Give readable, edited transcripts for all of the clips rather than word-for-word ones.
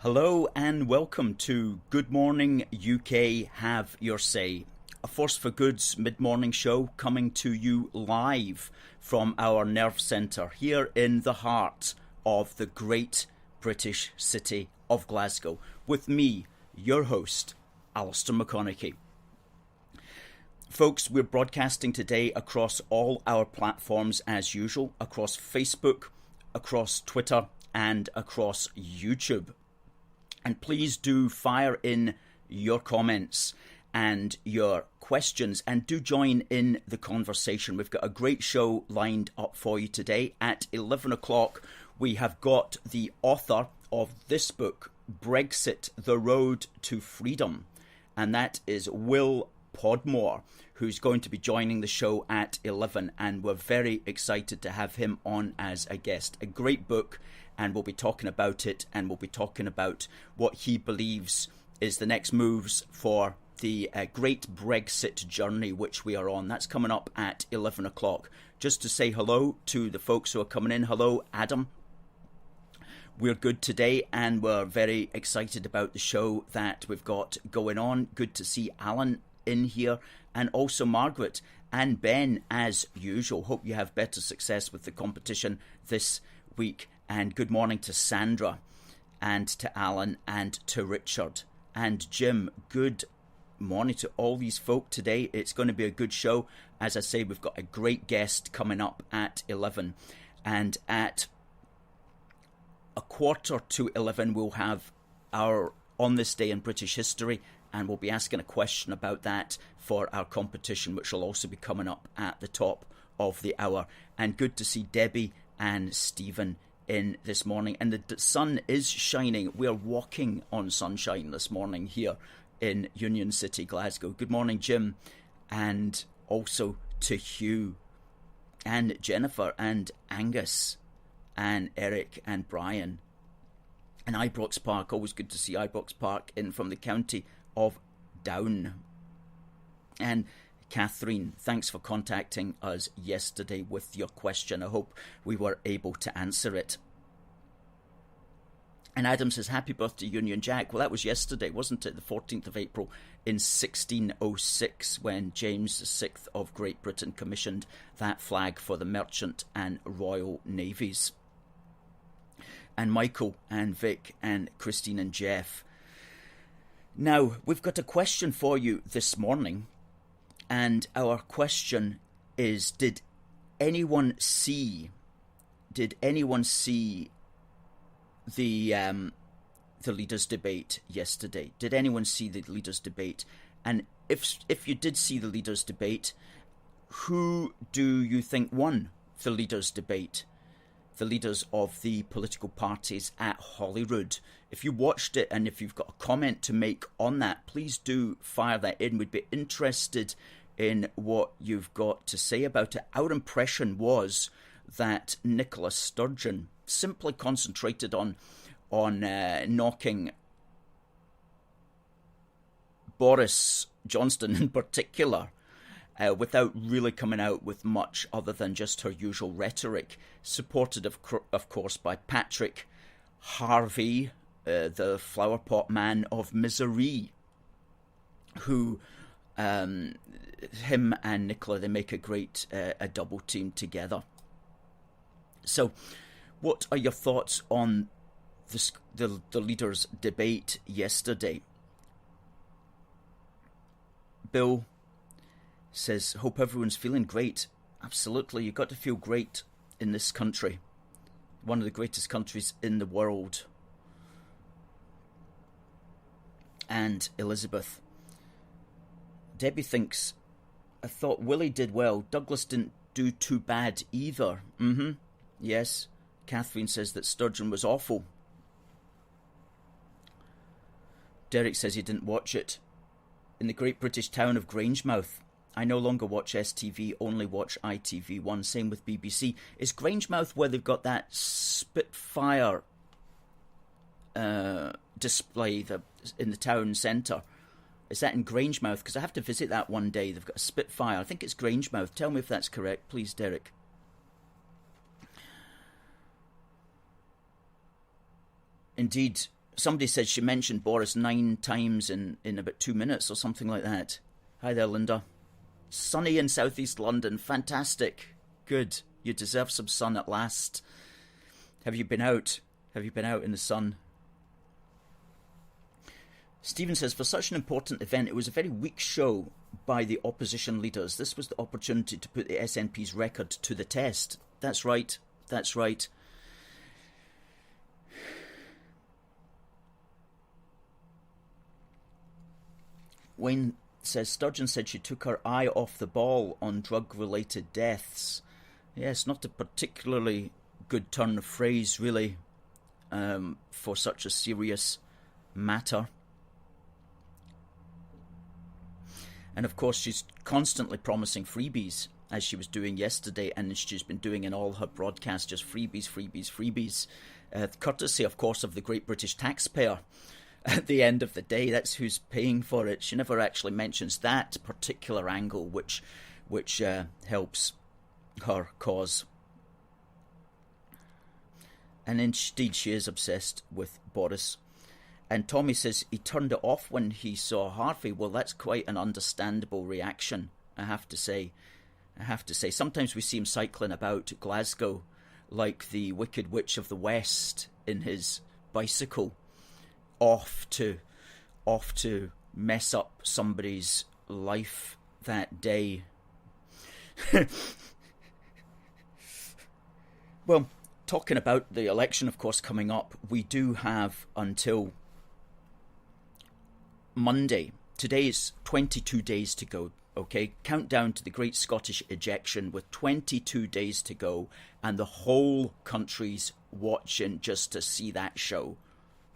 Hello and welcome to Good Morning UK Have Your Say, a Force for Good's mid-morning show coming to you live from our nerve centre here in the heart of the great British city of Glasgow, with me, your host, Alistair McConaughey. Folks, we're broadcasting today across all our platforms as usual, across Facebook, across Twitter and across YouTube. And please do fire in your comments and your questions and do join in the conversation. We've got a great show lined up for you today. At 11 o'clock, we have got the author of this book, Brexit, The Road to Freedom. And that is Will Podmore, who's going to be joining the show at 11. And we're very excited to have him on as a guest. A great book. And we'll be talking about it, and we'll be talking about what he believes is the next moves for the great Brexit journey which we are on. That's coming up at 11 o'clock. Just to say hello to the folks who are coming in. Hello, Adam. We're good today, and we're very excited about the show that we've got going on. Good to see Alan in here, and also Margaret and Ben, as usual. Hope you have better success with the competition this week. And good morning to Sandra and to Alan and to Richard and Jim. Good morning to all these folk today. It's going to be a good show. As I say, we've got a great guest coming up at 11. And at a quarter to 11, we'll have our On This Day in British History. And we'll be asking a question about that for our competition, which will also be coming up at the top of the hour. And good to see Debbie and Stephen in this morning, and the sun is shining. We are walking on sunshine this morning here in Union City, Glasgow. Good morning, Jim, and also to Hugh and Jennifer and Angus and Eric and Brian and Ibrox Park. Always good to see Ibrox Park in from the county of Down. And Catherine, thanks for contacting us yesterday with your question. I hope we were able to answer it. And Adam says, happy birthday, Union Jack. Well, that was yesterday, wasn't it? The 14th of April in 1606, when James VI of Great Britain commissioned that flag for the merchant and royal navies. And Michael and Vic and Christine and Jeff. Now, we've got a question for you this morning. And our question is, did anyone see the leaders' debate yesterday? Did anyone see the leaders' debate? And if you did see the leaders' debate, who do you think won the leaders' debate? The leaders of the political parties at Holyrood. If you watched it and if you've got a comment to make on that, please do fire that in. We'd be interested in what you've got to say about it. Our impression was that Nicola Sturgeon simply concentrated on knocking Boris Johnson in particular, without really coming out with much other than just her usual rhetoric, supported of course by Patrick Harvey, the flowerpot man of Misery, who him and Nicola, they make a great a double team together. So what are your thoughts on the leaders' debate yesterday? Bill says, hope everyone's feeling great. Absolutely, you've got to feel great in this country. One of the greatest countries in the world. And Elizabeth. Debbie thinks, I thought Willie did well. Douglas didn't do too bad either. Yes. Catherine says that Sturgeon was awful. Derek says he didn't watch it. In the great British town of Grangemouth, I no longer watch STV, only watch ITV1. Same with BBC. Is Grangemouth where they've got that Spitfire display in the town centre? Is that in Grangemouth? Because I have to visit that one day. They've got a Spitfire. I think it's Grangemouth. Tell me if that's correct, please, Derek. Indeed, Somebody said she mentioned Boris 9 times in about 2 minutes or something like that. Hi there, Linda. Sunny in southeast London. Fantastic. Good. You deserve some sun at last. Have you been out? Have you been out in the sun? Stephen says, for such an important event, it was a very weak show by the opposition leaders. This was the opportunity to put the SNP's record to the test. That's right. That's right. Wayne says, Sturgeon said she took her eye off the ball on drug-related deaths. Yes, not a particularly good turn of phrase, really, for such a serious matter. And of course, she's constantly promising freebies, as she was doing yesterday, and she's been doing in all her broadcasts, just freebies, freebies, freebies. Courtesy, of course, of the great British taxpayer. At the end of the day, that's who's paying for it. She never actually mentions that particular angle, which helps her cause. And indeed, she is obsessed with Boris. And Tommy says he turned it off when he saw Harvey. Well, that's quite an understandable reaction, I have to say. Sometimes we see him cycling about Glasgow like the Wicked Witch of the West in his bicycle, off to mess up somebody's life that day. Well, talking about the election, of course, coming up, we do have until Monday. Today is 22 days to go. Okay, countdown to the Great Scottish Ejection with 22 days to go, and the whole country's watching just to see that show.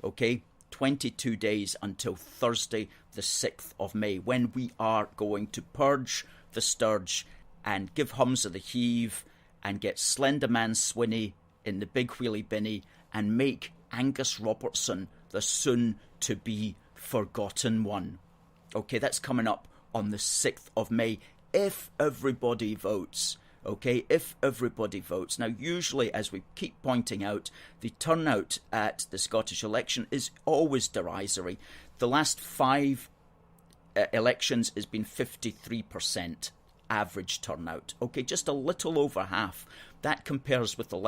Okay, 22 days until Thursday, the 6th of May, when we are going to purge the Sturge and give Humza the heave and get Slenderman Swinney in the big wheelie binny and make Angus Robertson the soon-to-be forgotten one. Okay, that's coming up on the 6th of May, if everybody votes. Okay, if everybody votes. Now, usually, as we keep pointing out, the turnout at the Scottish election is always derisory. The last 5 elections has been 53% average turnout. Okay, just a little over half. That compares with the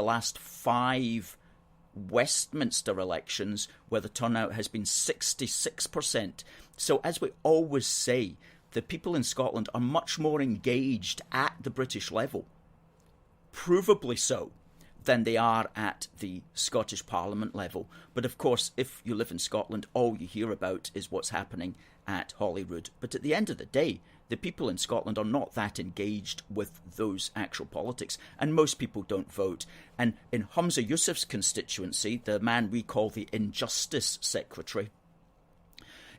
last 5 Westminster elections, where the turnout has been 66%. So, as we always say, the people in Scotland are much more engaged at the British level, provably so, than they are at the Scottish Parliament level. But of course, if you live in Scotland, all you hear about is what's happening at Holyrood. But at the end of the day, the people in Scotland are not that engaged with those actual politics, and most people don't vote. And in Humza Yousaf's constituency, the man we call the Injustice Secretary,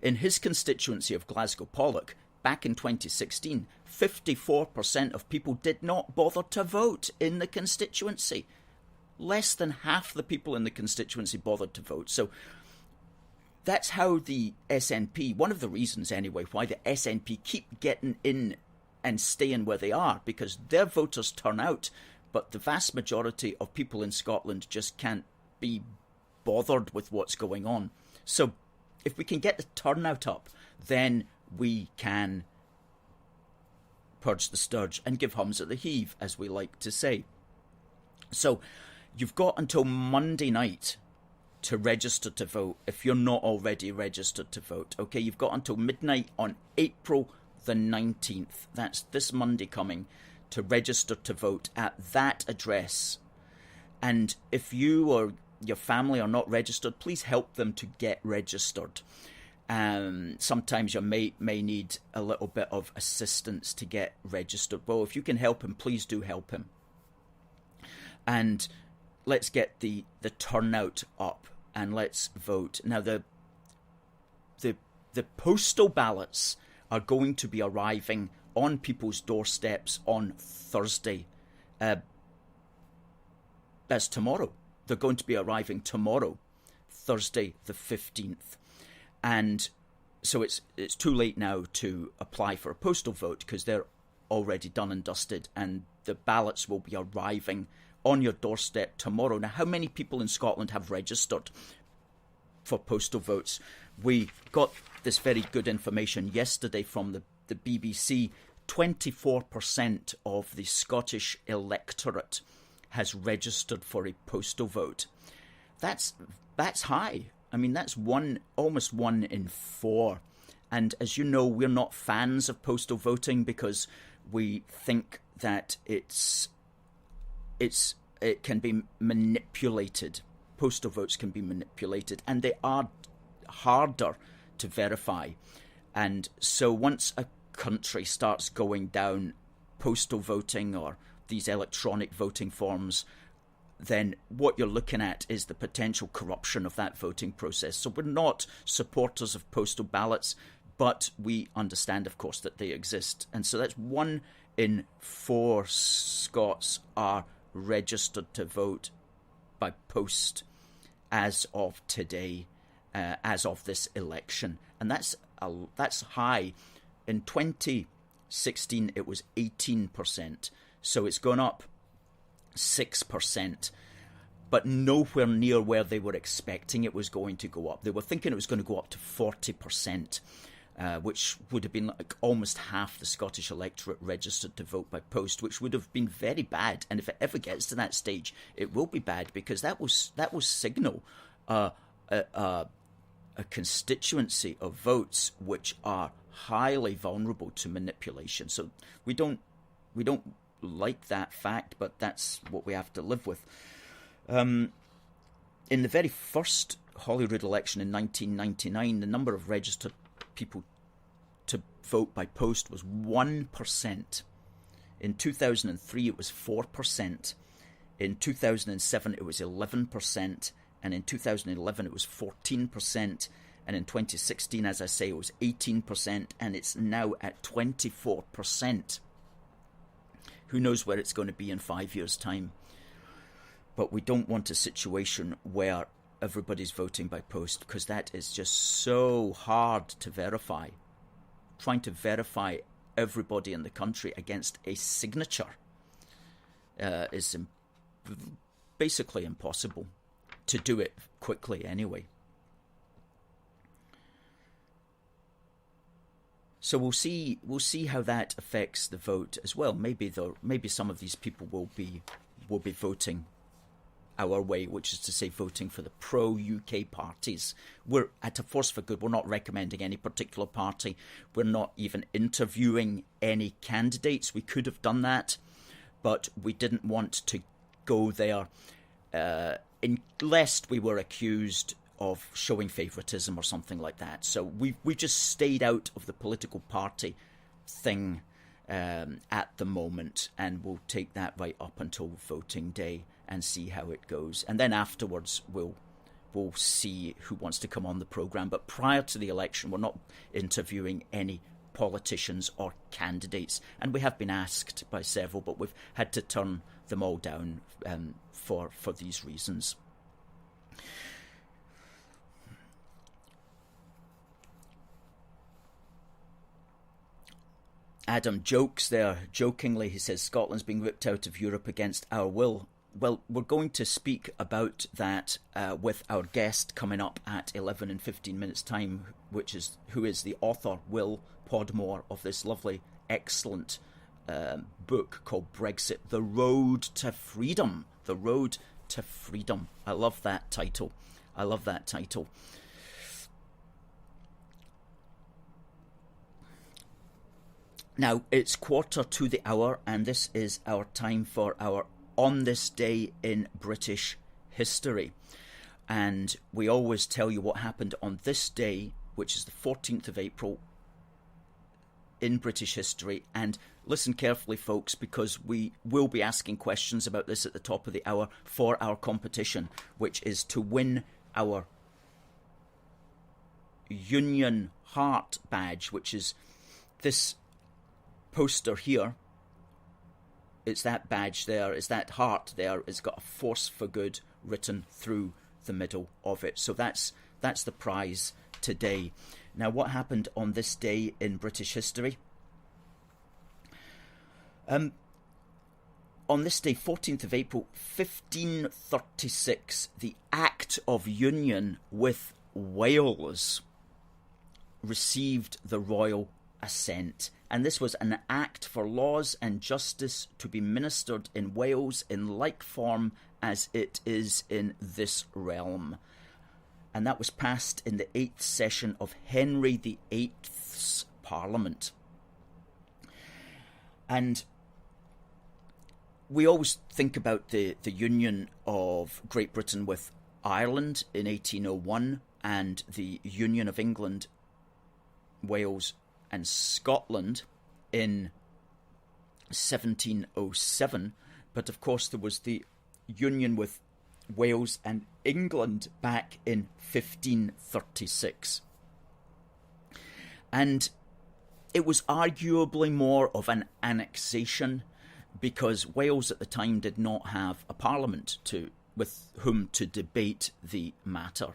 in his constituency of Glasgow Pollock, back in 2016, 54% of people did not bother to vote in the constituency. Less than half the people in the constituency bothered to vote. So that's how the SNP, one of the reasons anyway, why the SNP keep getting in and staying where they are, because their voters turn out, but the vast majority of people in Scotland just can't be bothered with what's going on. So if we can get the turnout up, then we can purge the Sturge and give Humza the heave, as we like to say. So you've got until Monday night to register to vote if you're not already registered to vote. Okay, you've got until midnight on April the 19th, that's this Monday coming, to register to vote at that address. And if you or your family are not registered, please help them to get registered. Sometimes you may need a little bit of assistance to get registered. Well, if you can help him, please do help him. And let's get the turnout up and let's vote. Now, the postal ballots are going to be arriving on people's doorsteps on Thursday. That's tomorrow. They're going to be arriving tomorrow, Thursday the 15th. And so it's too late now to apply for a postal vote because they're already done and dusted, and the ballots will be arriving on your doorstep tomorrow. Now, how many people in Scotland have registered for postal votes. We got this very good information yesterday from the BBC. 24% of the Scottish electorate has registered for a postal vote. That's high. I mean, that's almost 1 in 4. And as you know, we're not fans of postal voting because we think that it can be manipulated. Postal votes can be manipulated, and they are harder to verify. And so once a country starts going down postal voting or these electronic voting forms, then what you're looking at is the potential corruption of that voting process. So we're not supporters of postal ballots, but we understand, of course, that they exist. And so that's 1 in 4 Scots are registered to vote by post as of today, as of this election. And that's high. In 2016, it was 18%. So it's gone up 6%, but nowhere near where they were expecting it was going to go up. They were thinking it was going to go up to 40%, which would have been like almost half the Scottish electorate registered to vote by post, which would have been very bad. And if it ever gets to that stage, it will be bad, because that will signal a constituency of votes which are highly vulnerable to manipulation. So we don't like that fact, but that's what we have to live with. In the very first Holyrood election in 1999, the number of registered people to vote by post was 1%. In 2003, it was 4%. In 2007, it was 11%. And in 2011, it was 14%. And in 2016, as I say, it was 18%. And it's now at 24%. Who knows where it's going to be in 5 years' time. But we don't want a situation where everybody's voting by post, because that is just so hard to verify. Trying to verify everybody in the country against a signature is basically impossible, to do it quickly anyway. So we'll see how that affects the vote as well. Maybe some of these people will be voting our way, which is to say voting for the pro-UK parties. We're at A Force for Good. We're not recommending any particular party. We're not even interviewing any candidates. We could have done that, but we didn't want to go there lest we were accused of showing favouritism or something like that. So we just stayed out of the political party thing at the moment, and we'll take that right up until voting day and see how it goes. And then afterwards we'll see who wants to come on the programme. But prior to the election, we're not interviewing any politicians or candidates. And we have been asked by several, but we've had to turn them all down for these reasons. Adam jokes there, jokingly. He says, Scotland's being ripped out of Europe against our will. Well, we're going to speak about that with our guest coming up at 11 and 15 minutes' time, who is the author, Will Podmore, of this lovely, excellent book called Brexit, The Road to Freedom. The Road to Freedom. I love that title. Now, it's 1:45, and this is our time for our On This Day in British History. And we always tell you what happened on this day, which is the 14th of April in British history. And listen carefully, folks, because we will be asking questions about this at the top of the hour for our competition, which is to win our Union Heart badge, which is this poster here. It's that badge there, it's that heart there. It's got A Force for Good written through the middle of it. So that's the prize today. Now, what happened on this day in British history? On this day, 14th of April, 1536, the Act of Union with Wales received the royal assent, and this was an act for laws and justice to be ministered in Wales in like form as it is in this realm. And that was passed in the 8th session of Henry VIII's Parliament. And we always think about the union of Great Britain with Ireland in 1801 and the Union of England, Wales and Scotland in 1707. But of course there was the union with Wales and England back in 1536. And it was arguably more of an annexation because Wales at the time did not have a parliament with whom to debate the matter.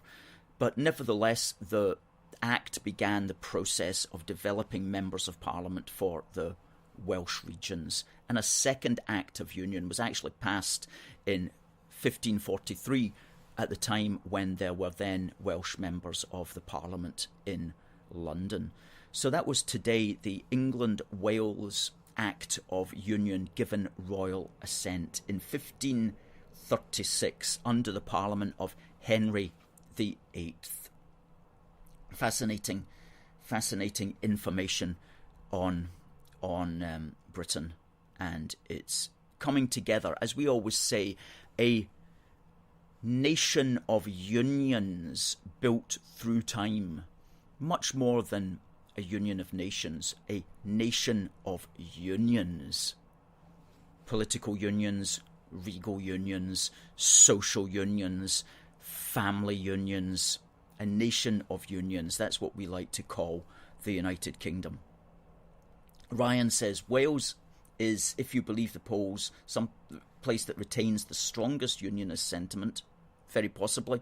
But nevertheless, the Act began the process of developing members of parliament for the Welsh regions. And a second Act of Union was actually passed in 1543 at the time when there were then Welsh members of the Parliament in London. So that was today the England-Wales Act of Union given royal assent in 1536 under the Parliament of Henry VIII. Fascinating information on Britain and its coming together. As we always say, a nation of unions built through time, much more than a union of nations, a nation of unions. Political unions, regal unions, social unions, family unions, a nation of unions. That's what we like to call the United Kingdom. Ryan says, Wales is, if you believe the polls, some place that retains the strongest unionist sentiment. Very possibly.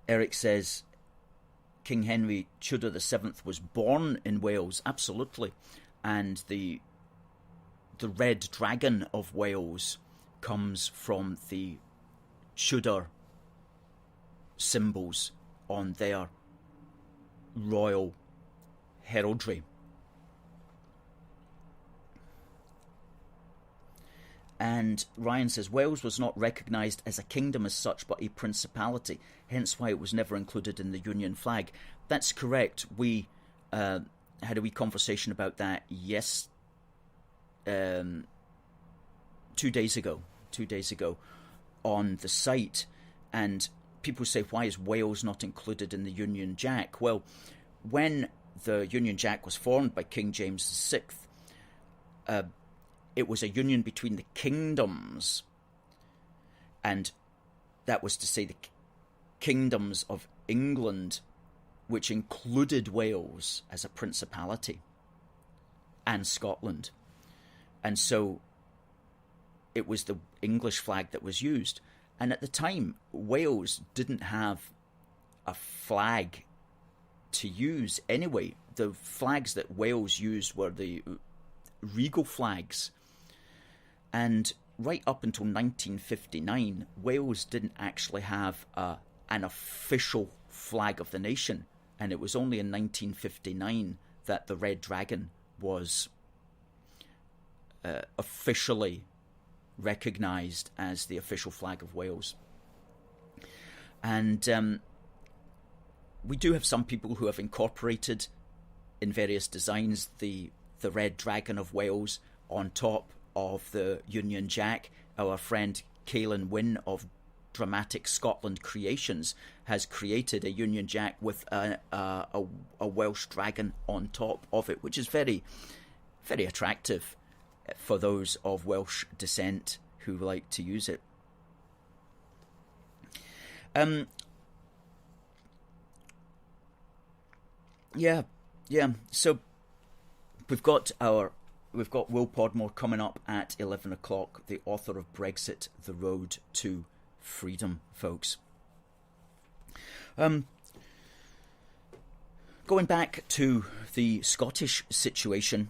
Eric says, King Henry Tudor VII was born in Wales. Absolutely. And the red dragon of Wales comes from the Tudor symbols on their royal heraldry. And Ryan says, Wales was not recognised as a kingdom as such, but a principality, hence why it was never included in the Union flag. That's correct. We had a wee conversation about that 2 days ago on the site, and people say, why is Wales not included in the Union Jack? Well, when the Union Jack was formed by King James VI, it was a union between the kingdoms, and that was to say the kingdoms of England, which included Wales as a principality, and Scotland. And so it was the English flag that was used. And at the time, Wales didn't have a flag to use anyway. The flags that Wales used were the regal flags. And right up until 1959, Wales didn't actually have an official flag of the nation. And it was only in 1959 that the Red Dragon was officially recognised as the official flag of Wales. And we do have some people who have incorporated in various designs the Red Dragon of Wales on top of the Union Jack. Our friend Caelan Wynne of Dramatic Scotland Creations has created a Union Jack with a Welsh dragon on top of it, which is very, very attractive for those of Welsh descent who like to use it. Yeah. So we've got Will Podmore coming up at 11 o'clock, the author of Brexit, The Road to Freedom, folks. Going back to the Scottish situation,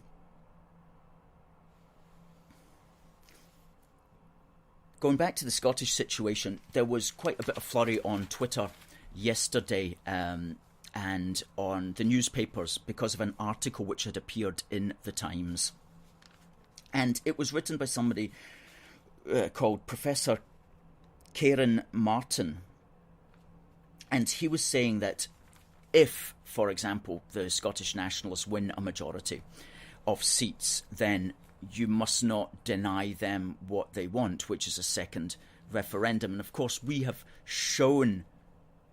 going back to the Scottish situation, there was quite a bit of flurry on Twitter yesterday and on the newspapers because of an article which had appeared in the Times. And it was written by somebody called Professor Kieran Martin. And he was saying that if, for example, the Scottish Nationalists win a majority of seats, then you must not deny them what they want, which is a second referendum. And of course, we have shown,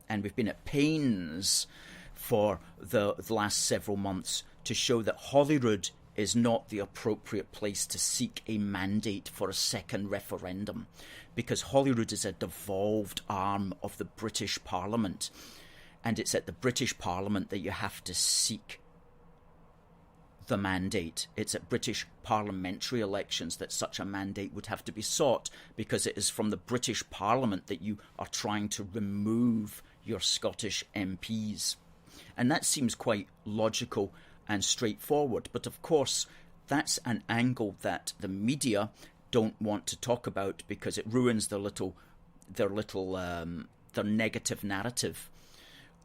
and we've been at pains for the last several months to show that Holyrood is not the appropriate place to seek a mandate for a second referendum, because Holyrood is a devolved arm of the British Parliament, and it's at the British Parliament that you have to seek the mandate. It's at British parliamentary elections that such a mandate would have to be sought, because it is from the British Parliament that you are trying to remove your Scottish MPs. And that seems quite logical and straightforward, but of course that's an angle that the media don't want to talk about because it ruins their negative narrative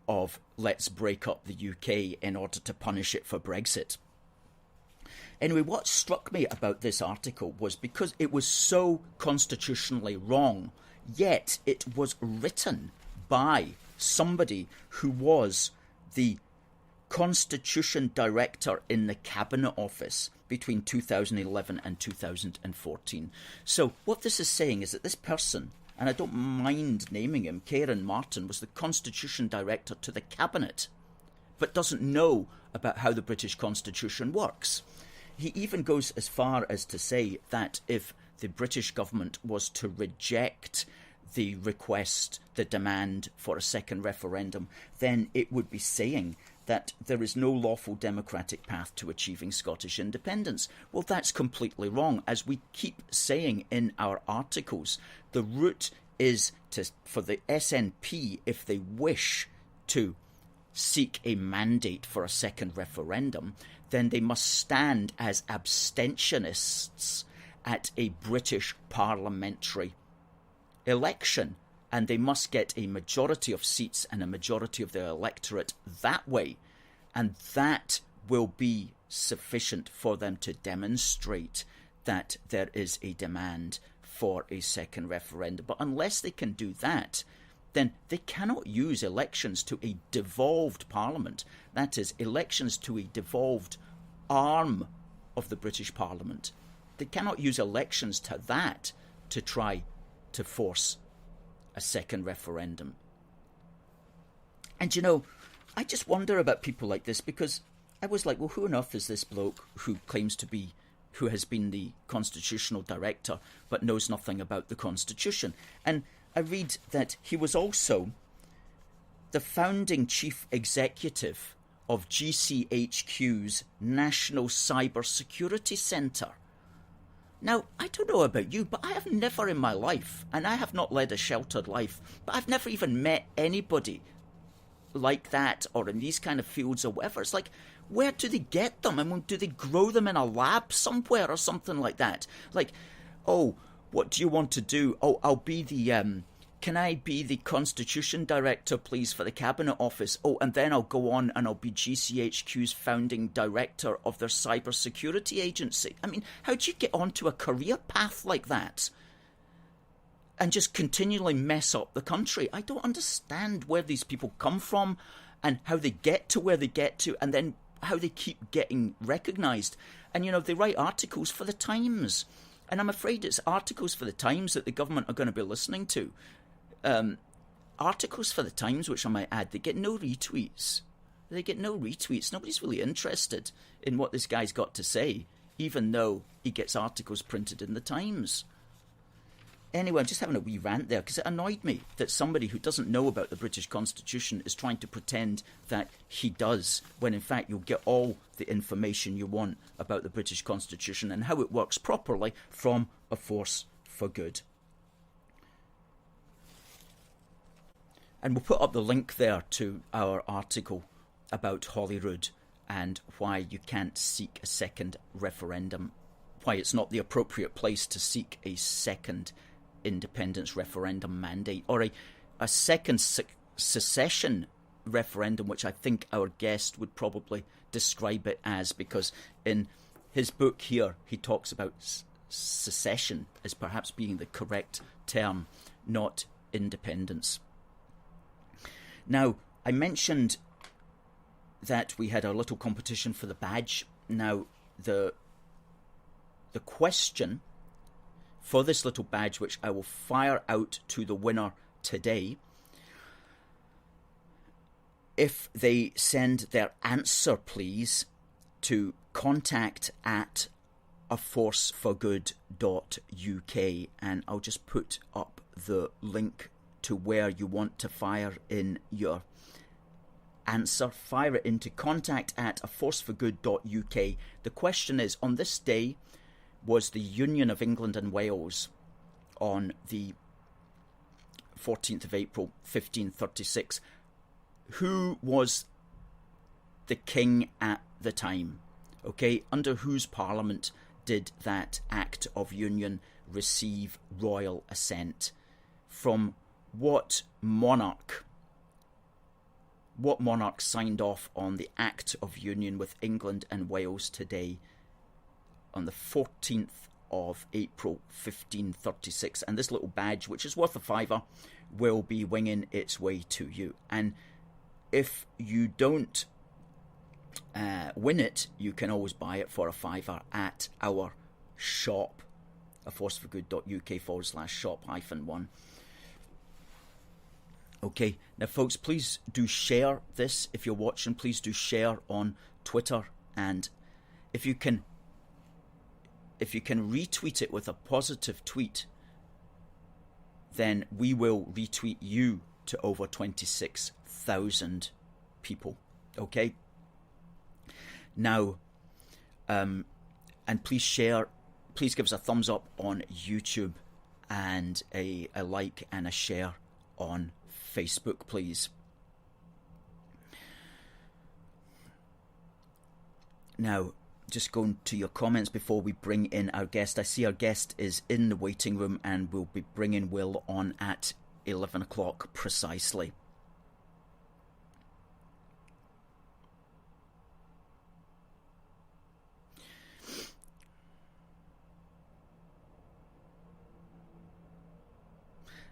of let's break up the UK in order to punish it for Brexit. Anyway, what struck me about this article was because it was so constitutionally wrong, yet it was written by somebody who was the Constitution Director in the Cabinet Office between 2011 and 2014. So what this is saying is that this person, and I don't mind naming him, Kieran Martin, was the Constitution Director to the Cabinet, but doesn't know about how the British Constitution works. He even goes as far as to say that if the British government was to reject the request, the demand for a second referendum, then it would be saying that there is no lawful democratic path to achieving Scottish independence. Well, that's completely wrong. As we keep saying in our articles, the route is for the SNP, if they wish to seek a mandate for a second referendum, then they must stand as abstentionists at a British parliamentary election, and they must get a majority of seats and a majority of their electorate that way, and that will be sufficient for them to demonstrate that there is a demand for a second referendum. But unless they can do that, then they cannot use elections to a devolved parliament, that is, elections to a devolved arm of the British Parliament. They cannot use elections to that to try to force a second referendum. And you know, I just wonder about people like this, because I was like, well, who on earth is this bloke who claims to be, who has been the constitutional director but knows nothing about the Constitution? And I read that he was also the founding chief executive of GCHQ's National Cyber Security Centre. Now, I don't know about you, but I have never in my life, and I have not led a sheltered life, but I've never even met anybody like that or in these kind of fields or whatever. It's like, where do they get them? I mean, do they grow them in a lab somewhere or something like that? Like, oh, what do you want to do? Oh, I'll be the, can I be the Constitution Director, please, for the Cabinet Office? Oh, and then I'll go on and I'll be GCHQ's founding director of their cyber security agency. I mean, how do you get onto a career path like that and just continually mess up the country? I don't understand where these people come from and how they get to where they get to, and then how they keep getting recognised. And, you know, they write articles for the Times. And I'm afraid it's articles for the Times that the government are going to be listening to. Articles for the Times, which I might add, they get no retweets. They get no retweets. Nobody's really interested in what this guy's got to say, even though he gets articles printed in the Times. Anyway, I'm just having a wee rant there because it annoyed me that somebody who doesn't know about the British Constitution is trying to pretend that he does, when in fact you'll get all the information you want about the British Constitution and how it works properly from A Force for Good. And we'll put up the link there to our article about Holyrood and why you can't seek a second referendum, why it's not the appropriate place to seek a second independence referendum mandate, or a second secession referendum, which I think our guest would probably describe it as, because in his book here he talks about secession as perhaps being the correct term, not independence. Now, I mentioned that we had our little competition for the badge. Now, the question for this little badge, which I will fire out to the winner today, if they send their answer, please, to contact@aforceforgood.uk, and I'll just put up the link to where you want to fire in your answer. Fire it into contact@aforceforgood.uk. The question is, on this day was the Union of England and Wales on the 14th of April 1536. Who was the king at the time? Okay, under whose parliament did that Act of Union receive royal assent? From what monarch? What monarch signed off on the Act of Union with England and Wales today on the 14th of April 1536? And this little badge, which is worth a £5, will be winging its way to you. And if you don't win it, you can always buy it for a £5 at our shop, aforceforgood.uk/shop-1. Okay, now folks, please do share this. If you're watching, please do share on Twitter, and if you can retweet it with a positive tweet, then we will retweet you to over 26,000 people. Okay? Now, and please share, please give us a thumbs up on YouTube and a like and a share on Facebook, please. Now, just going to your comments before we bring in our guest. I see our guest is in the waiting room, and we'll be bringing Will on at 11 o'clock precisely.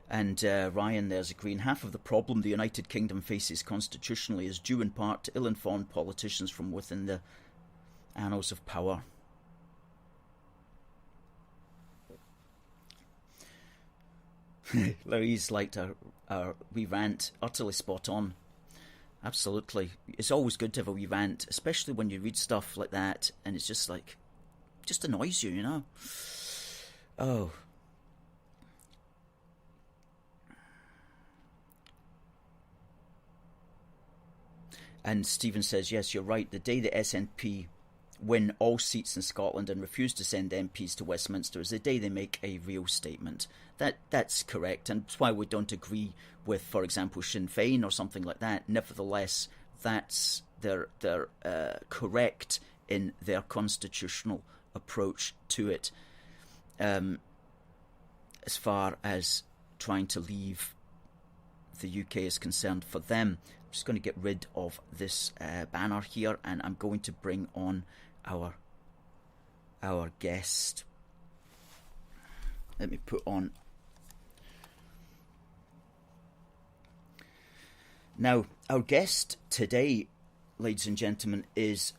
And Ryan there's agreeing, half of the problem the United Kingdom faces constitutionally is due in part to ill-informed politicians from within the annals of power. Louise liked our wee rant, utterly spot on. Absolutely. It's always good to have a wee rant, especially when you read stuff like that and it's just like, just annoys you, you know. Oh. And Stephen says, yes, you're right. The day the SNP win all seats in Scotland and refuse to send MPs to Westminster is the day they make a real statement. That's correct, and that's why we don't agree with, for example, Sinn Féin or something like that. Nevertheless, that's they're correct in their constitutional approach to it. As far as trying to leave the UK is concerned for them. I'm just going to get rid of this banner here, and I'm going to bring on our guest. Let me put on. Now, our guest today, ladies and gentlemen, is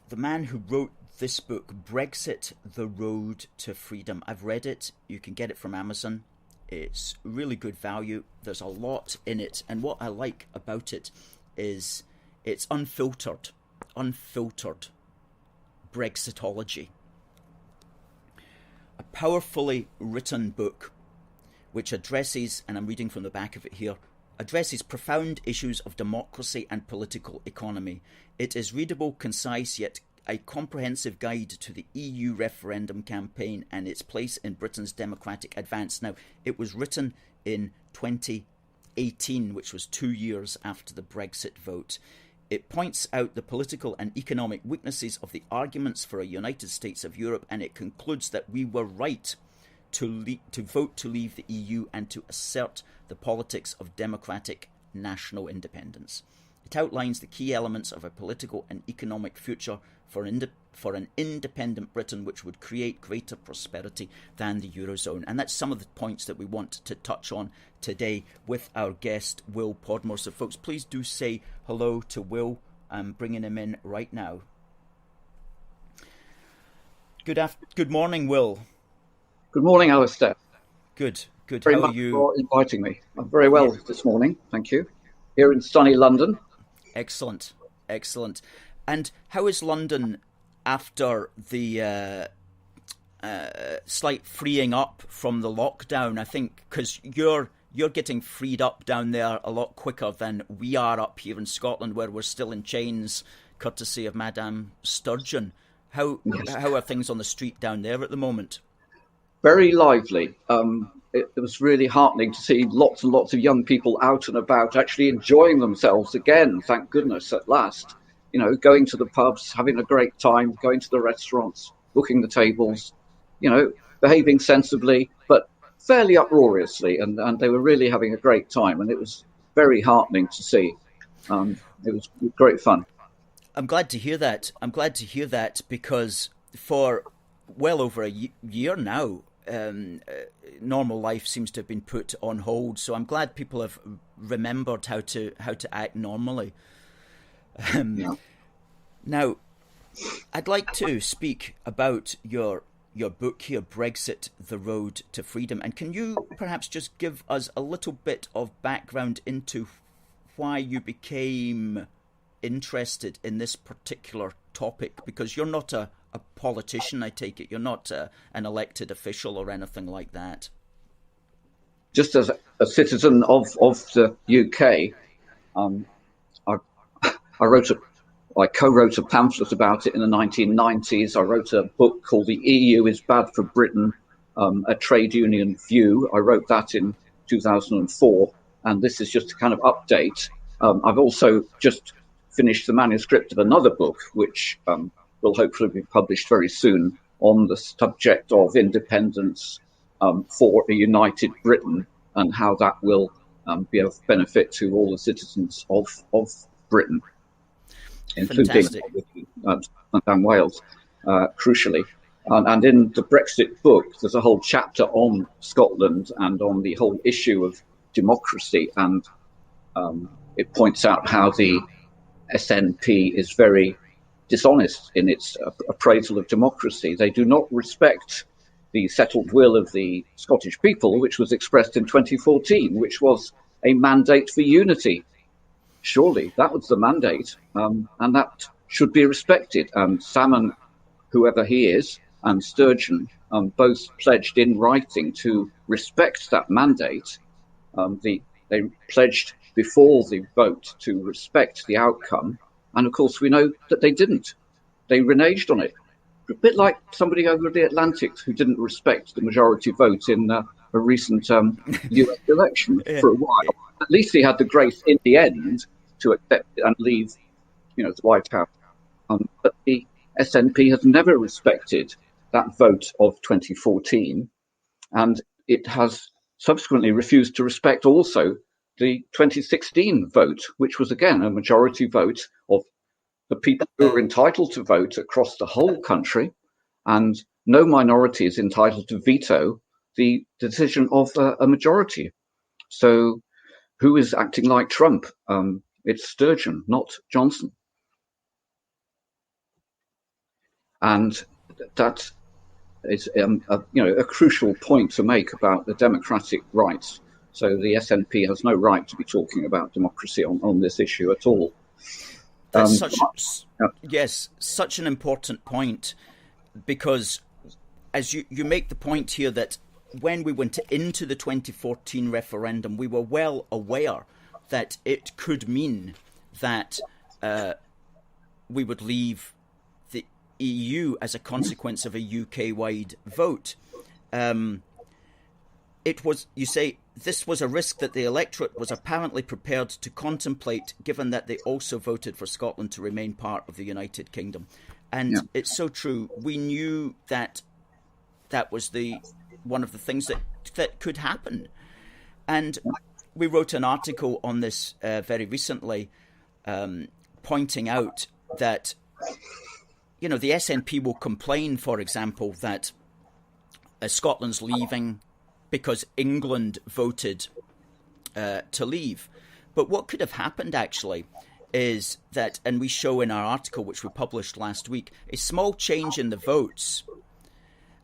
the man who wrote this book, Brexit, The Road to Freedom. I've read it. You can get it from Amazon. It's really good value. There's a lot in it, and what I like about it is it's unfiltered Brexitology. A powerfully written book which addresses, and I'm reading from the back of it here, addresses profound issues of democracy and political economy. It is readable, concise, yet a comprehensive guide to the EU referendum campaign and its place in Britain's democratic advance. Now, it was written in 2018, which was 2 years after the Brexit vote. It points out the political and economic weaknesses of the arguments for a United States of Europe, and it concludes that we were right to vote to leave the EU and to assert the politics of democratic national independence. It outlines the key elements of a political and economic future for an independent Britain which would create greater prosperity than the Eurozone. And that's some of the points that we want to touch on today with our guest, Will Podmore. So folks, please do say hello to Will. I'm bringing him in right now. Good morning, Will. Good morning, Alistair. Good. Very How much are you? for inviting me. I'm very well this morning, thank you. Here in sunny London. Excellent. And how is London after the slight freeing up from the lockdown? I think because you're getting freed up down there a lot quicker than we are up here in Scotland, where we're still in chains, courtesy of Madame Sturgeon. How are things on the street down there at the moment? Very lively. It was really heartening to see lots and lots of young people out and about, actually enjoying themselves again, thank goodness, at last. You know, going to the pubs, having a great time, going to the restaurants, booking the tables, you know, behaving sensibly, but fairly uproariously. And they were really having a great time. And it was very heartening to see. It was great fun. I'm glad to hear that. Because for well over a year now, normal life seems to have been put on hold. So I'm glad people have remembered how to act normally. Now, I'd like to speak about your book here, Brexit, The Road to Freedom. And can you perhaps just give us a little bit of background into why you became interested in this particular topic? Because you're not a politician, I take it. You're not an elected official or anything like that. Just as a citizen of the UK, I co-wrote a pamphlet about it in the 1990s. I wrote a book called The EU is Bad for Britain, a trade union view. I wrote that in 2004, and this is just a kind of update. I've also just finished the manuscript of another book, which will hopefully be published very soon, on the subject of independence for a united Britain and how that will be of benefit to all the citizens of Britain, including and Wales, crucially. And in the Brexit book, there's a whole chapter on Scotland and on the whole issue of democracy. And it points out how the SNP is very dishonest in its appraisal of democracy. They do not respect the settled will of the Scottish people, which was expressed in 2014, which was a mandate for unity. Surely that was the mandate, and that should be respected. And Salmon, whoever he is, and Sturgeon both pledged in writing to respect that mandate. They pledged before the vote to respect the outcome. And of course, we know that they didn't. They reneged on it. A bit like somebody over the Atlantic who didn't respect the majority vote in a recent US election for a while. At least he had the grace in the end to accept it and leave, the White House. But the SNP has never respected that vote of 2014, and it has subsequently refused to respect also the 2016 vote, which was again a majority vote of the people who are entitled to vote across the whole country, and no minority is entitled to veto the decision of a majority. So who is acting like Trump? It's Sturgeon, not Johnson. And that is a crucial point to make about the democratic rights. So the SNP has no right to be talking about democracy on this issue at all. That's such an important point, because as you make the point here that when we went into the 2014 referendum, we were well aware that it could mean that we would leave the EU as a consequence of a UK-wide vote. It was, you say, this was a risk that the electorate was apparently prepared to contemplate, given that they also voted for Scotland to remain part of the United Kingdom. And it's so true. We knew that that was the one of the things that could happen. And we wrote an article on this very recently, pointing out that, the SNP will complain, for example, that Scotland's leaving because England voted to leave. But what could have happened, actually, is that, and we show in our article, which we published last week, a small change in the votes.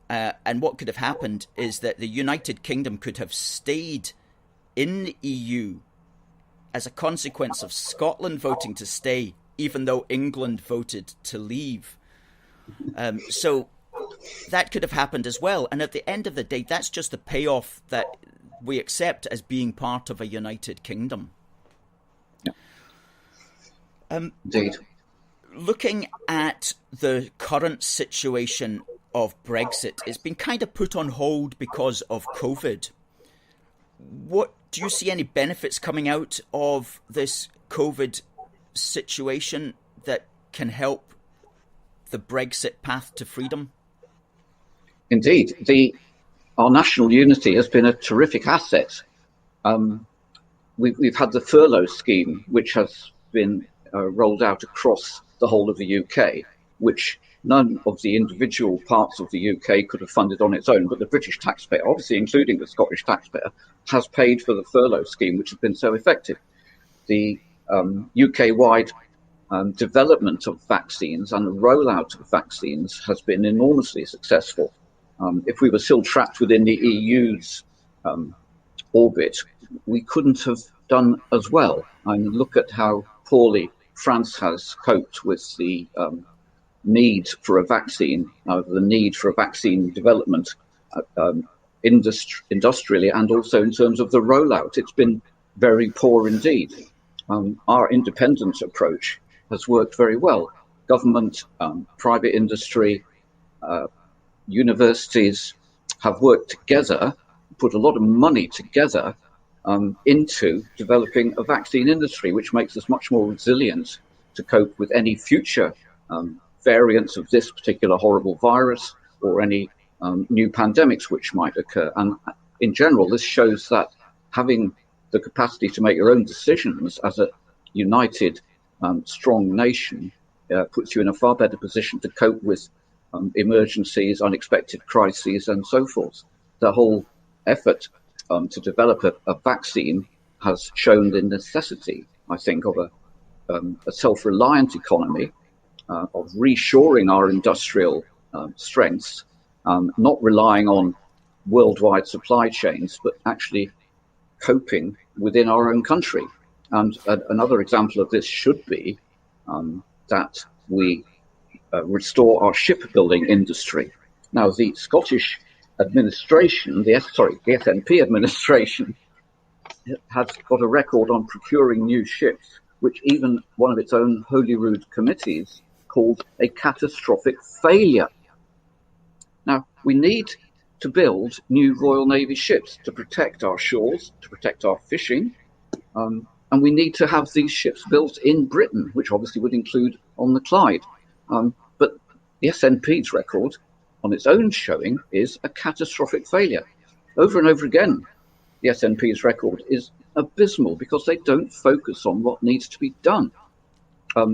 And what could have happened is that the United Kingdom could have stayed in the EU as a consequence of Scotland voting to stay, even though England voted to leave. So that could have happened as well. And at the end of the day, that's just the payoff that we accept as being part of a United Kingdom. Indeed. Looking at the current situation of Brexit, it's been kind of put on hold because of COVID. What do you see any benefits coming out of this COVID situation that can help the Brexit path to freedom? Indeed, our national unity has been a terrific asset. We've had the furlough scheme, which has been rolled out across the whole of the UK, which none of the individual parts of the UK could have funded on its own, but the British taxpayer, obviously including the Scottish taxpayer, has paid for the furlough scheme, which has been so effective. The UK-wide development of vaccines and the rollout of vaccines has been enormously successful. If we were still trapped within the EU's orbit, we couldn't have done as well. I mean, look at how poorly France has coped with the need for a vaccine, the need for a vaccine development industrially and also in terms of the rollout. It's been very poor indeed. Our independent approach has worked very well. Government, private industry, universities have worked together, put a lot of money together into developing a vaccine industry, which makes us much more resilient to cope with any future variants of this particular horrible virus or any new pandemics which might occur. And in general, this shows that having the capacity to make your own decisions as a united, strong nation puts you in a far better position to cope with emergencies, unexpected crises, and so forth. The whole effort to develop a vaccine has shown the necessity, I think, of a self-reliant economy, of reshoring our industrial strengths, not relying on worldwide supply chains, but actually coping within our own country. And another example of this should be that we restore our shipbuilding industry. Now, the Scottish administration, the SNP administration, has got a record on procuring new ships, which even one of its own Holyrood committees called a catastrophic failure. Now, we need to build new Royal Navy ships to protect our shores, to protect our fishing, and we need to have these ships built in Britain, which obviously would include on the Clyde. But the SNP's record on its own showing is a catastrophic failure. Over and over again, the SNP's record is abysmal because they don't focus on what needs to be done.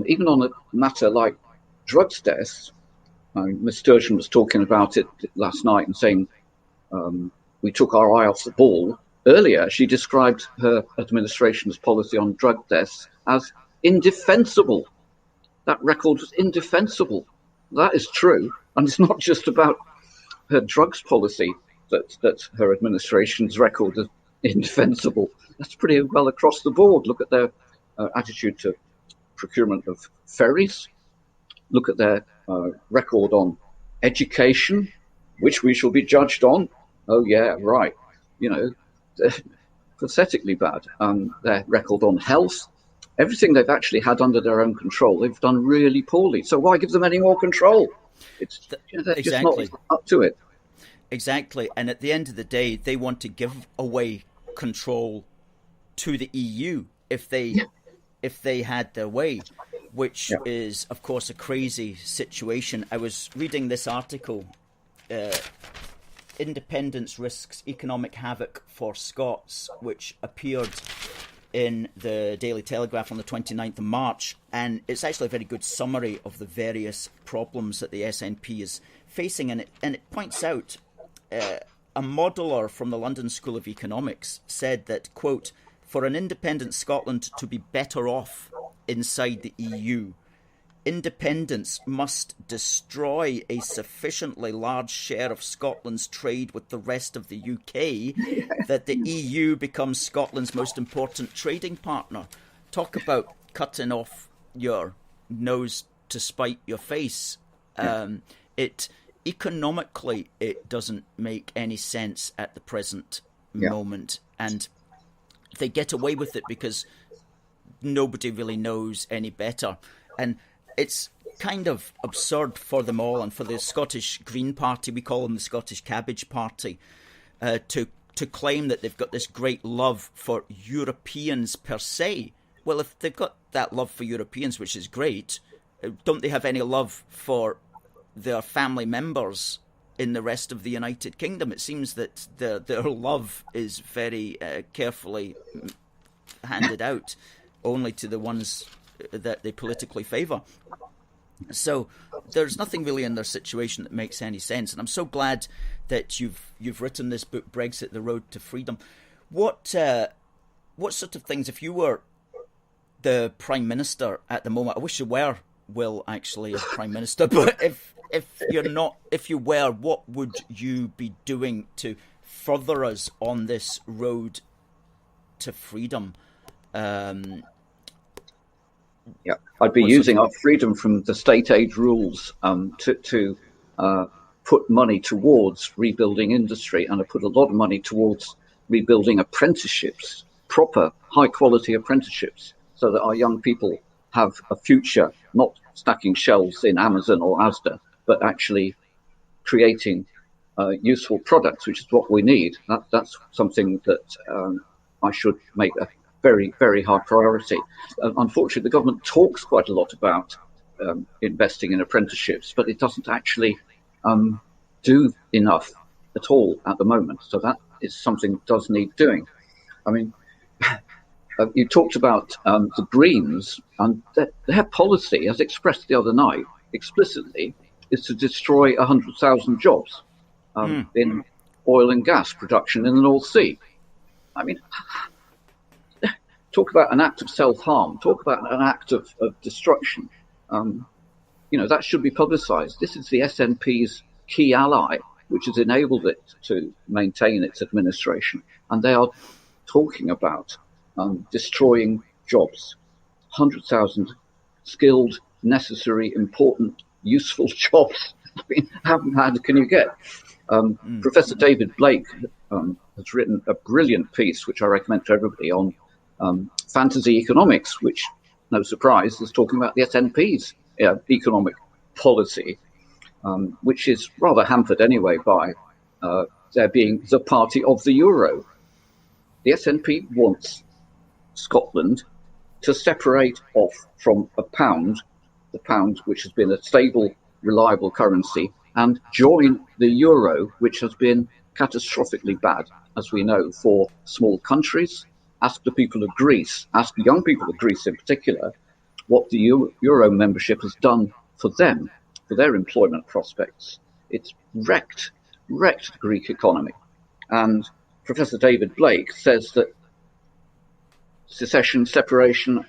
Even on a matter like drugs deaths, Ms. Sturgeon was talking about it last night and saying we took our eye off the ball. Earlier, she described her administration's policy on drug deaths as indefensible. That record was indefensible. That is true. And it's not just about her drugs policy that her administration's record is indefensible. That's pretty well across the board. Look at their attitude to procurement of ferries. Look at their record on education, which we shall be judged on. Oh, yeah, right. You know, pathetically bad. Their record on health. Everything they've actually had under their own control, they've done really poorly. So why give them any more control? They're just not up to it. Exactly. And at the end of the day, they want to give away control to the EU if they had their way, which is, of course, a crazy situation. I was reading this article independence risks economic havoc for Scots, which appeared in the Daily Telegraph on the 29th of March, and it's actually a very good summary of the various problems that the SNP is facing, and it points out a modeller from the London School of Economics said that, quote, for an independent Scotland to be better off inside the EU, independence must destroy a sufficiently large share of Scotland's trade with the rest of the UK that the EU becomes Scotland's most important trading partner. Talk about cutting off your nose to spite your face. Economically, it doesn't make any sense at the present moment. And they get away with it because nobody really knows any better. And it's kind of absurd for them all, and for the Scottish Green Party, we call them the Scottish Cabbage Party, to claim that they've got this great love for Europeans per se. Well, if they've got that love for Europeans, which is great, don't they have any love for their family members in the rest of the United Kingdom? It seems that their love is very carefully handed out only to the ones that they politically favour. So there's nothing really in their situation that makes any sense. And I'm so glad that you've written this book, Brexit: The Road to Freedom. What sort of things, if you were the Prime Minister at the moment, I wish you were, Will, actually, as Prime Minister, but if you're not, if you were, what would you be doing to further us on this road to freedom? I'd be using our freedom from the state aid rules to put money towards rebuilding industry, and I put a lot of money towards rebuilding apprenticeships, proper high quality apprenticeships, so that our young people have a future, not stacking shelves in Amazon or Asda, but actually creating useful products, which is what we need. That's something that I should make a very, very high priority. Unfortunately, the government talks quite a lot about investing in apprenticeships, but it doesn't actually do enough at all at the moment. So that is something that does need doing. I mean, you talked about the Greens, and their policy, as expressed the other night, explicitly, is to destroy 100,000 jobs in oil and gas production in the North Sea. I mean, talk about an act of self-harm, talk about an act of destruction. That should be publicised. This is the SNP's key ally, which has enabled it to maintain its administration. And they are talking about destroying jobs, 100,000 skilled, necessary, important, useful jobs. I mean, how bad can you get? Professor David Blake has written a brilliant piece, which I recommend to everybody, on fantasy economics, which, no surprise, is talking about the SNP's economic policy, which is rather hampered anyway by there being the party of the euro. The SNP wants Scotland to separate off from the pound, which has been a stable, reliable currency, and join the euro, which has been catastrophically bad, as we know, for small countries. Ask the people of Greece, ask the young people of Greece in particular, what the euro membership has done for them, for their employment prospects. It's wrecked the Greek economy. And Professor David Blake says that secession, separation,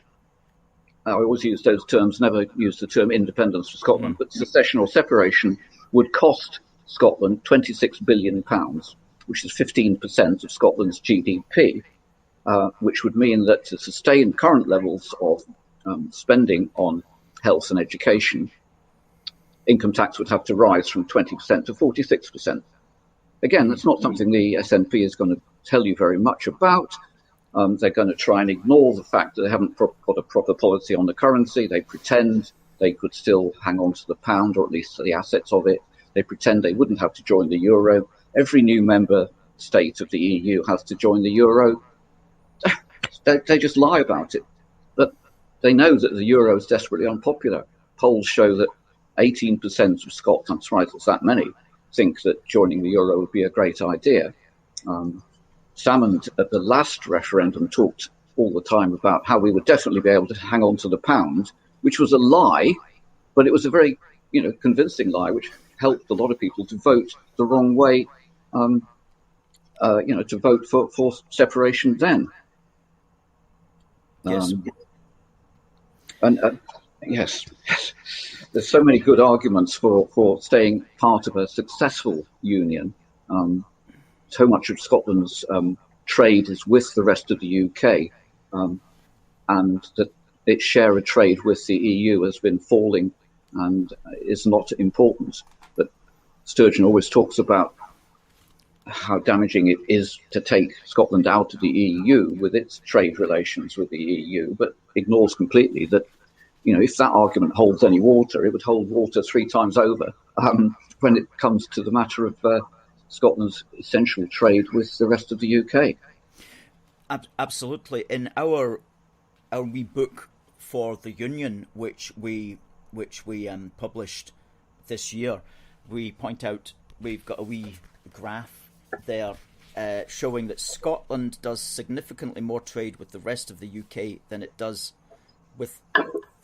I always use those terms, never use the term independence for Scotland, but secession or separation would cost Scotland £26 billion, which is 15% of Scotland's GDP, which would mean that to sustain current levels of spending on health and education, income tax would have to rise from 20% to 46%. Again, that's not something the SNP is going to tell you very much about. They're going to try and ignore the fact that they haven't got a proper policy on the currency. They pretend they could still hang on to the pound, or at least to the assets of it. They pretend they wouldn't have to join the euro. Every new member state of the EU has to join the euro. They just lie about it. But they know that the euro is desperately unpopular. Polls show that 18% of Scots, I'm surprised it's that many, think that joining the euro would be a great idea. Salmond at the last referendum talked all the time about how we would definitely be able to hang on to the pound, which was a lie, but it was a very, convincing lie, which helped a lot of people to vote the wrong way, to vote for separation then. Yes. Yes, there's so many good arguments for staying part of a successful union. So much of Scotland's trade is with the rest of the UK, and that its share of trade with the EU has been falling and is not important. But Sturgeon always talks about how damaging it is to take Scotland out of the EU with its trade relations with the EU, but ignores completely that, if that argument holds any water, it would hold water 3 times over when it comes to the matter of Scotland's essential trade with the rest of the UK. Absolutely. In our wee book for the Union, which we published this year, we point out, we've got a wee graph there showing that Scotland does significantly more trade with the rest of the UK than it does with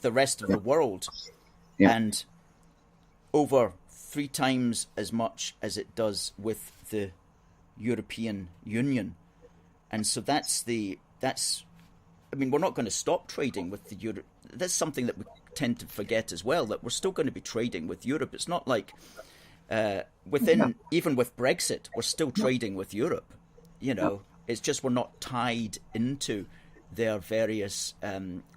the rest of the world, and over 3 times as much as it does with the European Union. And so we're not going to stop trading with the Europe. That's something that we tend to forget as well, that we're still going to be trading with Europe. It's not like even with Brexit, we're still trading with Europe. It's just we're not tied into their various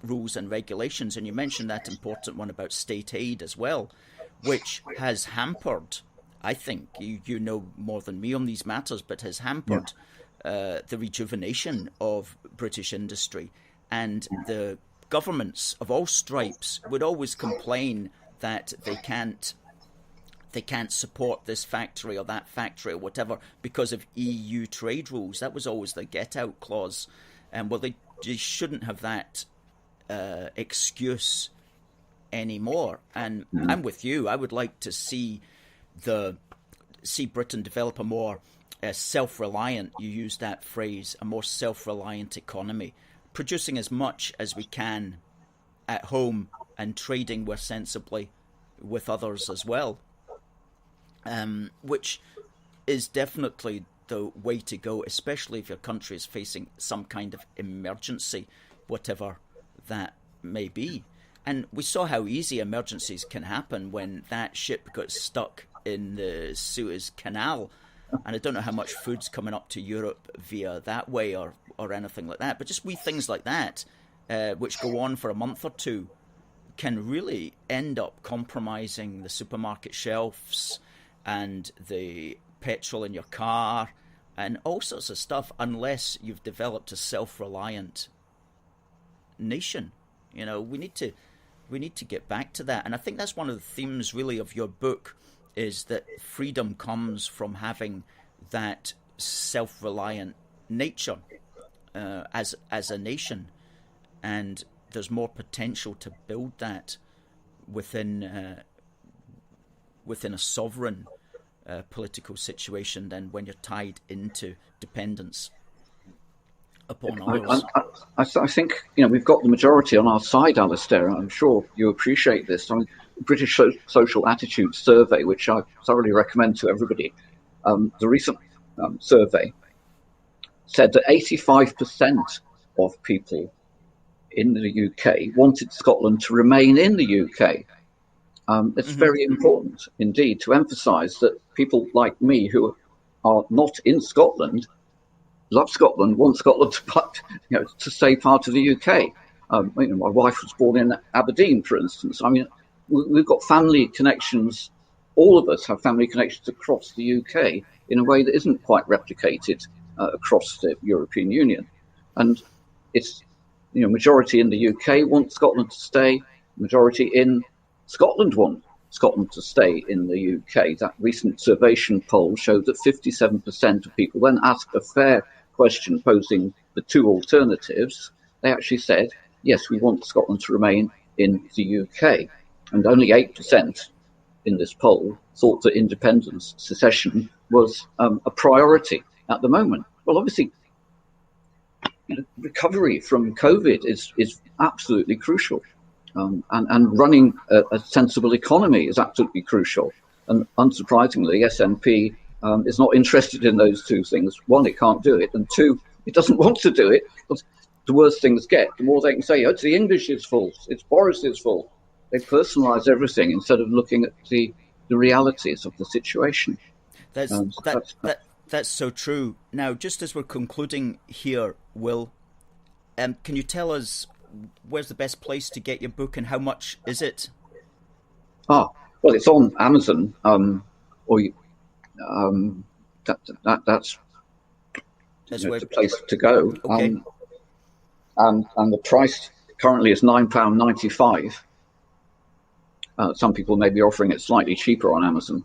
rules and regulations. And you mentioned that important one about state aid as well, which has hampered, I think, you know more than me on these matters, but has hampered the rejuvenation of British industry. And the governments of all stripes would always complain that they can't support this factory or that factory or whatever because of EU trade rules. That was always the get-out clause. And they shouldn't have that excuse anymore. And I'm with you. I would like to see Britain develop a more self-reliant, you used that phrase, a more self-reliant economy, producing as much as we can at home and trading more sensibly with others as well, which is definitely the way to go, especially if your country is facing some kind of emergency, whatever that may be. And we saw how easy emergencies can happen when that ship got stuck in the Suez Canal. And I don't know how much food's coming up to Europe via that way or anything like that. But just wee things like that, which go on for a month or two, can really end up compromising the supermarket shelves and the petrol in your car and all sorts of stuff, unless you've developed a self-reliant nation. We need to get back to that. And I think that's one of the themes really of your book, is that freedom comes from having that self-reliant nature as a nation, and there's more potential to build that within a sovereign political situation than when you're tied into dependence upon others. I think we've got the majority on our side, Alistair. I'm sure you appreciate this. British Social Attitudes Survey, which I thoroughly recommend to everybody, the recent survey said that 85% of people in the UK wanted Scotland to remain in the UK. It's very important indeed to emphasise that people like me who are not in Scotland love Scotland, want Scotland to stay part of the UK. My wife was born in Aberdeen, for instance. We've got family connections. All of us have family connections across the UK in a way that isn't quite replicated across the European Union. And it's, majority in the UK want Scotland to stay. Majority in Scotland want Scotland to stay in the UK. That recent Survation poll showed that 57% of people, when asked a fair question posing the 2 alternatives, they actually said, yes, we want Scotland to remain in the UK. And only 8% in this poll thought that independence, secession, was a priority at the moment. Well, obviously, recovery from COVID is absolutely crucial. And running a sensible economy is absolutely crucial. And unsurprisingly, SNP is not interested in those two things. One, it can't do it. And two, it doesn't want to do it. Because the worse things get, the more they can say, oh, it's the English's fault, it's Boris's fault. They personalise everything instead of looking at the realities of the situation. That's so true. Now, just as we're concluding here, Will, can you tell us where's the best place to get your book and how much is it? Well, it's on Amazon, that's the place to go. Okay. And the price currently is £9.95. Some people may be offering it slightly cheaper on Amazon.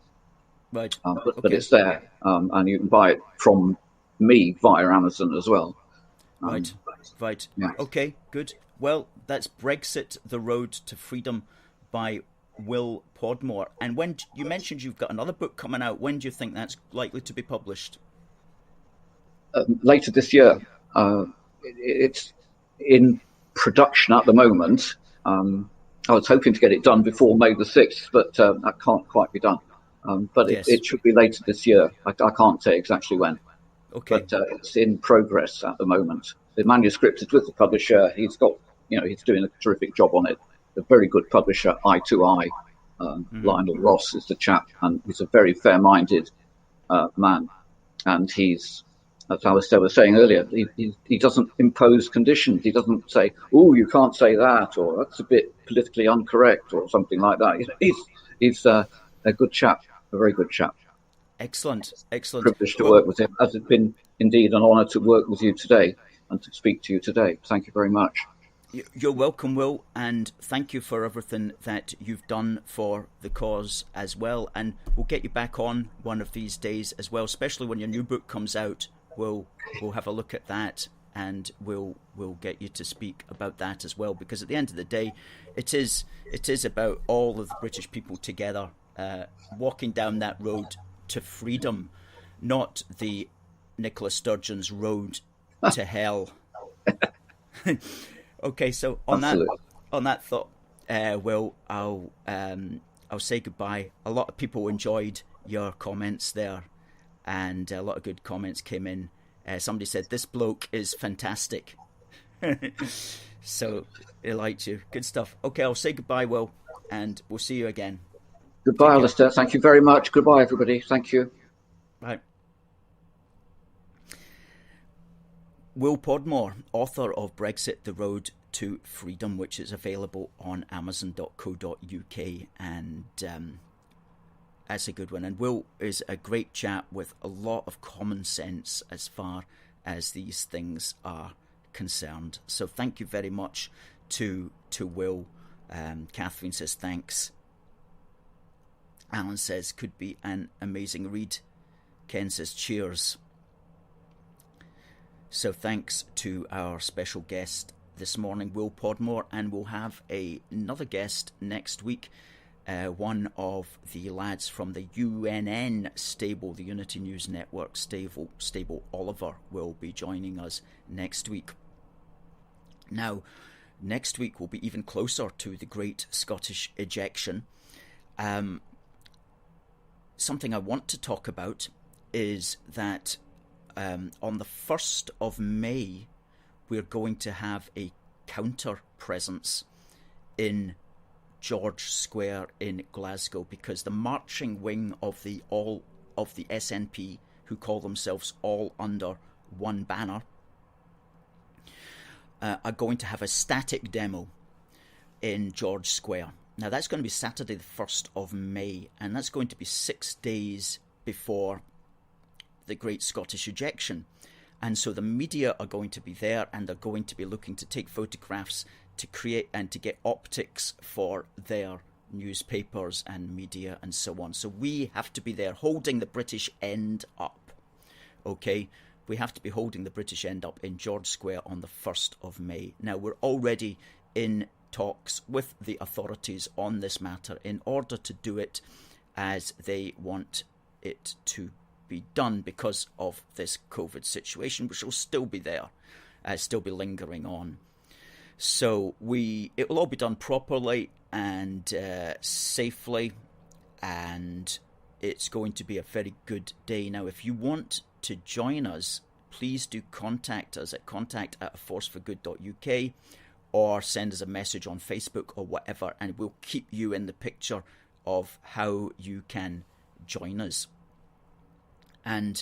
Right. But it's there, and you can buy it from me via Amazon as well. Right. Yeah. Okay, good. Well, that's Brexit, The Road to Freedom by Will Podmore. And when you mentioned you've got another book coming out, when do you think that's likely to be published? Later this year. It's in production at the moment. I was hoping to get it done before May the 6th, but that can't quite be done. But yes. it should be later this year. I can't say exactly when. Okay. But it's in progress at the moment. The manuscript is with the publisher. He's doing a terrific job on it. A very good publisher, Eye2Eye. Lionel Ross is the chap, and he's a very fair-minded man. And he's, as I was saying earlier, he doesn't impose conditions. He doesn't say, "Oh, you can't say that," or "That's a bit politically incorrect," or something like that. He's a good chap, a very good chap. Excellent. Privileged to work with him. As it's been indeed an honour to work with you today and to speak to you today. Thank you very much. You're welcome, Will, and thank you for everything that you've done for the cause as well. And we'll get you back on one of these days as well, especially when your new book comes out. We'll have a look at that, and we'll get you to speak about that as well, because at the end of the day, it is about all of the British people together walking down that road to freedom, not the Nicola Sturgeon's road to hell. Okay, so on that thought, Will, I'll say goodbye. A lot of people enjoyed your comments there, and a lot of good comments came in. Somebody said, "This bloke is fantastic." So they liked you. Good stuff. Okay, I'll say goodbye, Will, and we'll see you again. Goodbye, Alistair. Thank you very much. Goodbye, everybody. Thank you. Right. Will Podmore, author of Brexit, The Road to Freedom, which is available on amazon.co.uk, and that's a good one. And Will is a great chap with a lot of common sense as far as these things are concerned. So thank you very much to Will. Catherine says thanks. Alan says could be an amazing read. Ken says cheers. So thanks to our special guest this morning, Will Podmore, and we'll have another guest next week. One of the lads from the UNN stable, the Unity News Network stable, Oliver, will be joining us next week. Now, next week will be even closer to the Great Scottish Ejection. Something I want to talk about is that on the 1st of May, we're going to have a counter presence in George Square in Glasgow, because the marching wing of the SNP, who call themselves All Under One Banner, are going to have a static demo in George Square. Now that's going to be Saturday the 1st of May, and that's going to be 6 days before the Great Scottish Ejection. And so the media are going to be there, and they're going to be looking to take photographs to create and to get optics for their newspapers and media and so on. So we have to be there holding the British end up. Okay? We have to be holding the British end up in George Square on the 1st of May. Now, we're already in talks with the authorities on this matter in order to do it as they want it to be done because of this COVID situation, which will still be there, still be lingering on. So it will all be done properly and safely, and it's going to be a very good day. Now, if you want to join us, please do contact us at contact@aforceforgood.uk, or send us a message on Facebook or whatever, and we'll keep you in the picture of how you can join us. And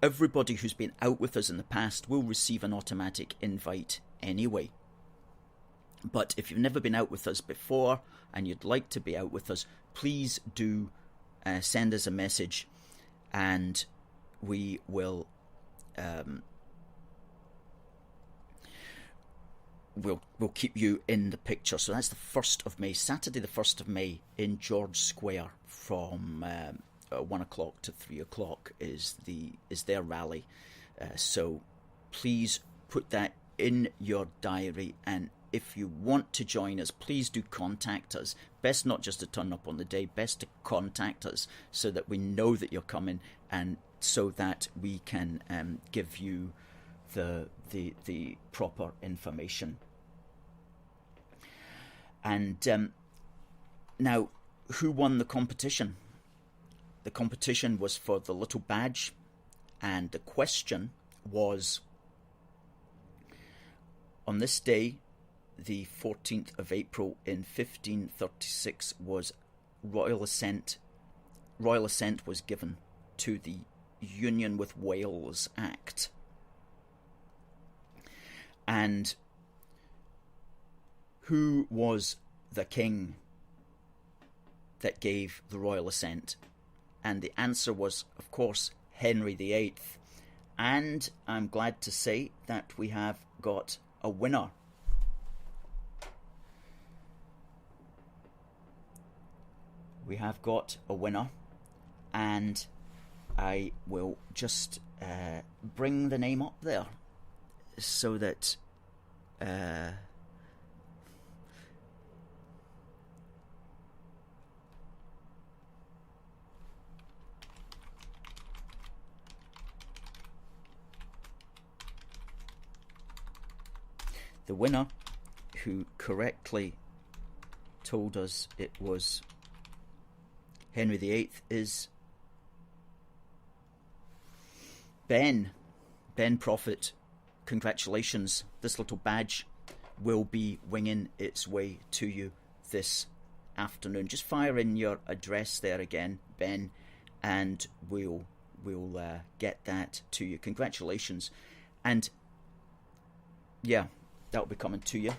everybody who's been out with us in the past will receive an automatic invite anyway. But if you've never been out with us before and you'd like to be out with us, please do send us a message, and we will we'll keep you in the picture. So that's the 1st of May, Saturday the 1st of May in George Square from 1 o'clock to 3 o'clock is their rally. So please put that in your diary, and if you want to join us, please do contact us. Best not just to turn up on the day, best to contact us so that we know that you're coming, and so that we can give you the proper information. And now, who won the competition? The competition was for the little badge, and the question was, on this day, the 14th of April in 1536, was royal assent was given to the Union with Wales Act. And who was the king that gave the royal assent? And the answer was, of course, Henry VIII. And I'm glad to say that we have got a winner. We have got a winner, and I will just bring the name up there so that the winner, who correctly told us it was Henry VIII, is Ben Prophet. Congratulations. This little badge will be winging its way to you this afternoon. Just fire in your address there again, Ben, and we'll get that to you. Congratulations. And yeah, that'll be coming to you.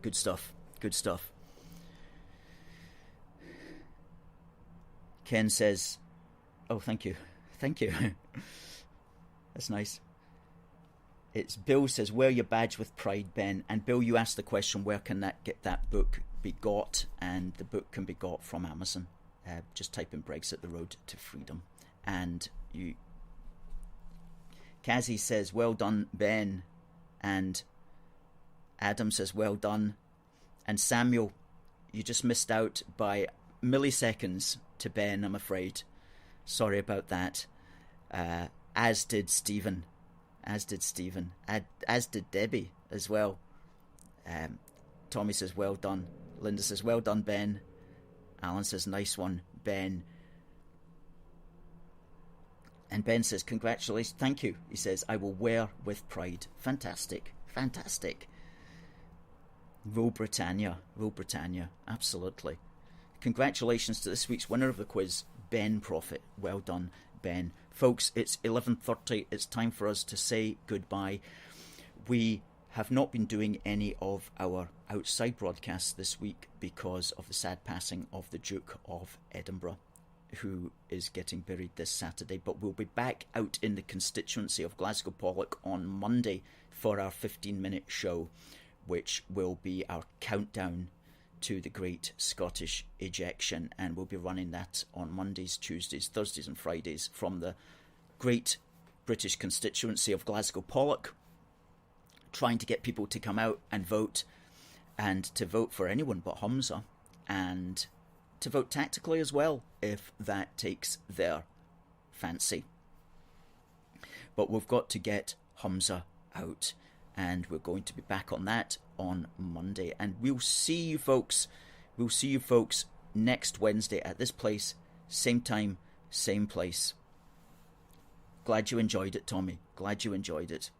Good stuff. Ken says, oh, thank you. That's nice. It's Bill says, wear your badge with pride, Ben. And Bill, you asked the question, where can that book be got? And the book can be got from Amazon. Just type in Brexit, the Road to Freedom. And Kazi says, well done, Ben. And Adam says, well done. And Samuel, you just missed out by milliseconds to Ben, I'm afraid. Sorry about that. As did Stephen. As did Debbie as well. Tommy says, well done. Linda says, well done, Ben. Alan says, nice one, Ben. And Ben says, congratulations, thank you. He says, I will wear with pride. Fantastic. Rule Britannia, absolutely. Congratulations to this week's winner of the quiz, Ben Prophet. Well done, Ben. Folks, it's 11:30. It's time for us to say goodbye. We have not been doing any of our outside broadcasts this week because of the sad passing of the Duke of Edinburgh, who is getting buried this Saturday. But we'll be back out in the constituency of Glasgow Pollock on Monday for our 15-minute show, which will be our countdown to the Great Scottish Ejection, and we'll be running that on Mondays, Tuesdays, Thursdays and Fridays from the Great British constituency of Glasgow Pollock, trying to get people to come out and vote, and to vote for anyone but Humza, and to vote tactically as well, if that takes their fancy. But we've got to get Humza out, and we're going to be back on that on Monday. And we'll see you folks. We'll see you folks next Wednesday at this place, same time, same place. Glad you enjoyed it, Tommy. Glad you enjoyed it.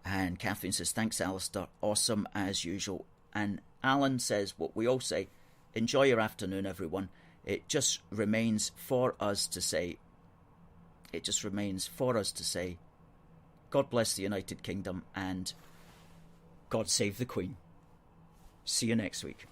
And Catherine says, thanks, Alistair. Awesome as usual. And Alan says what we all say, enjoy your afternoon, everyone. It just remains for us to say, God bless the United Kingdom and God save the Queen. See you next week.